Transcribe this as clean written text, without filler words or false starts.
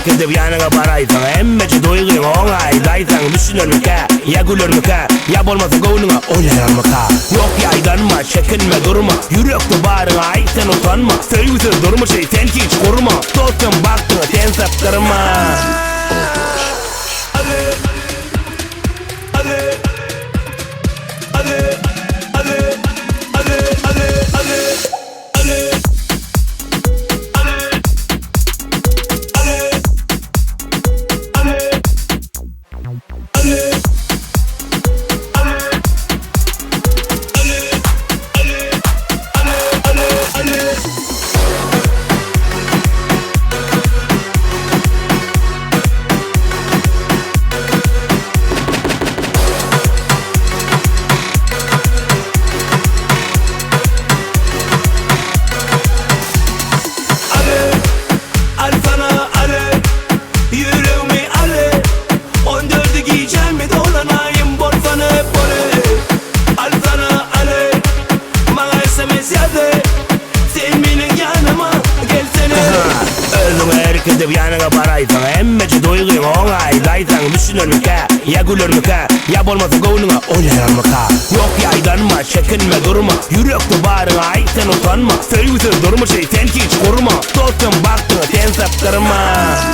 erkidip yanına baraysan, emmeci doyğun oňaýdaysan, düşünürmüke, ya gülürmüke, ya bolmasa gownuna oýlaýarmyka. Yok ýaýdanma, çekinme durma, yürekde barıňa aýtsan utanma, söýgüsiz durmuşy sen hiç gurma, dostum baktyňa sen saptyrma. Erkidip yanına baraysan, emmeci doyğun oňaýdaysan, düşünürmüke, ya gülürmüke, ya bolmasa gownuna oýlaýarmyka. Yok ýaýdanma, çekinme durma, yürekde barıňa aýtsan utanma, söýgüsiz durmuşy sen hiç gurma, dostum baktyňa sen saptyrma.